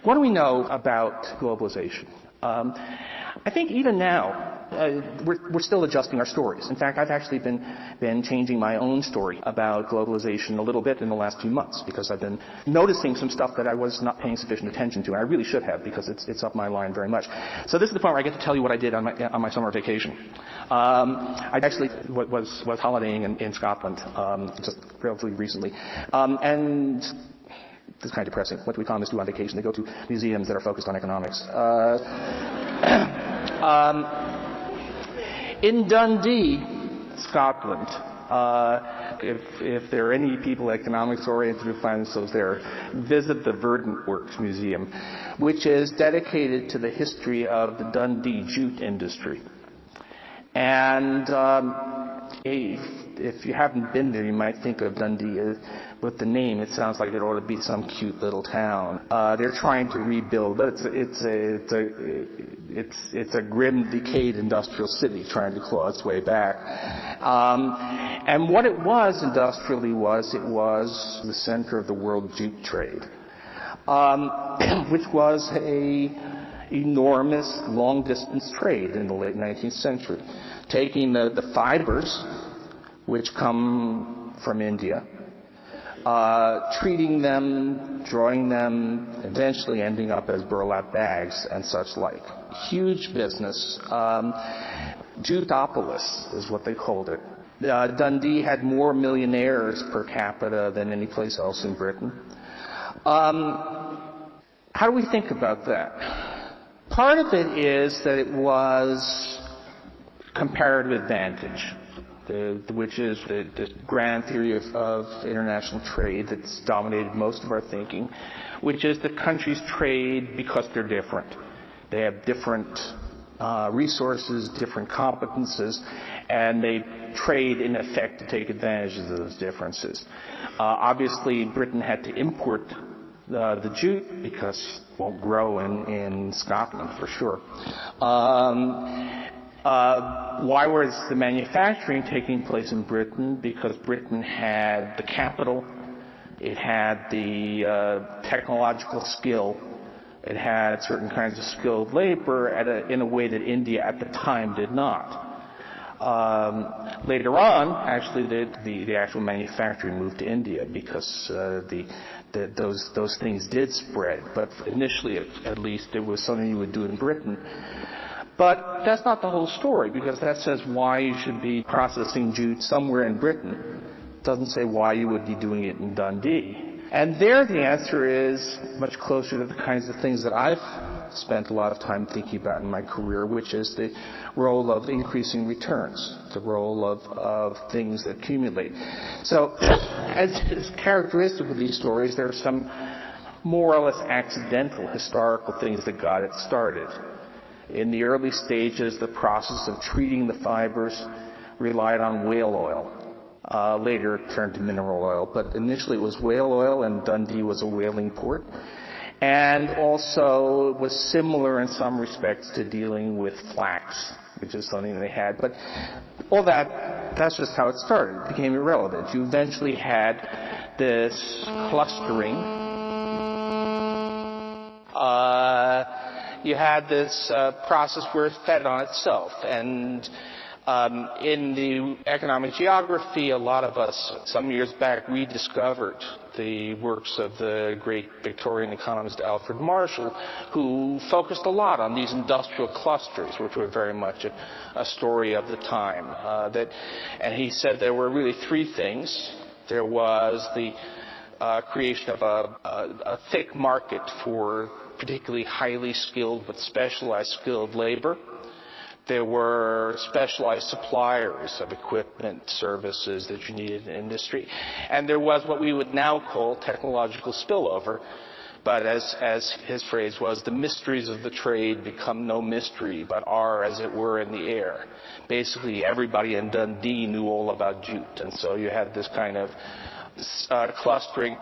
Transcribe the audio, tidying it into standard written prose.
What do we know about globalization? I think even now, we're still adjusting our stories. In fact, I've actually been changing my own story about globalization a little bit in the last few months because I've been noticing some stuff that I was not paying sufficient attention to, and I really should have because it's up my line very much. So this is the point where I get to tell you what I did on my summer vacation. I actually was holidaying in Scotland just relatively recently, and this is kind of depressing. What do economists do on vacation? They go to museums that are focused on economics. In Dundee, Scotland, if there are any people economics oriented who find themselves there, visit the Verdant Works Museum, which is dedicated to the history of the Dundee jute industry. And if you haven't been there, you might think of Dundee as, with the name, it sounds like it ought to be some cute little town. They're trying to rebuild, but it's a grim, decayed industrial city trying to claw its way back. And what it was industrially was it was the center of the world jute trade, which was a enormous long-distance trade in the late 19th century, taking the fibers which come from India, treating them, drawing them, eventually ending up as burlap bags and such like. Huge business. Juteopolis is what they called it. Dundee had more millionaires per capita than any place else in Britain. How do we think about that? Part of it is that it was comparative advantage, which is the grand theory of international trade that's dominated most of our thinking, which is the countries trade because they're different. They have different resources, different competences, and they trade in effect to take advantage of those differences. Obviously, Britain had to import the jute because it won't grow in Scotland for sure. Why was the manufacturing taking place in Britain? Because Britain had the capital, it had the technological skill, it had certain kinds of skilled labor in a way that India at the time did not. Later on, actually, the actual manufacturing moved to India because those things did spread. But initially, at least, it was something you would do in Britain. But that's not the whole story, because that says why you should be processing jute somewhere in Britain. It doesn't say why you would be doing it in Dundee. And there the answer is much closer to the kinds of things that I've spent a lot of time thinking about in my career, which is the role of increasing returns, the role of things that accumulate. So, as is characteristic of these stories, there are some more or less accidental historical things that got it started. In the early stages, the process of treating the fibers relied on whale oil. Later it turned to mineral oil, but initially it was whale oil, and Dundee was a whaling port. And also it was similar in some respects to dealing with flax, which is something they had. But all that's just how it started. It became irrelevant. You eventually had this clustering. You had this process where it fed on itself. And in the economic geography, a lot of us, some years back, rediscovered the works of the great Victorian economist Alfred Marshall, who focused a lot on these industrial clusters, which were very much a story of the time. And he said there were really three things. There was the creation of a thick market for particularly highly skilled but specialized skilled labor. There were specialized suppliers of equipment, services that you needed in industry. And there was what we would now call technological spillover. But as his phrase was, the mysteries of the trade become no mystery, but are, as it were, in the air. Basically, everybody in Dundee knew all about jute. And so you had this kind of clustering.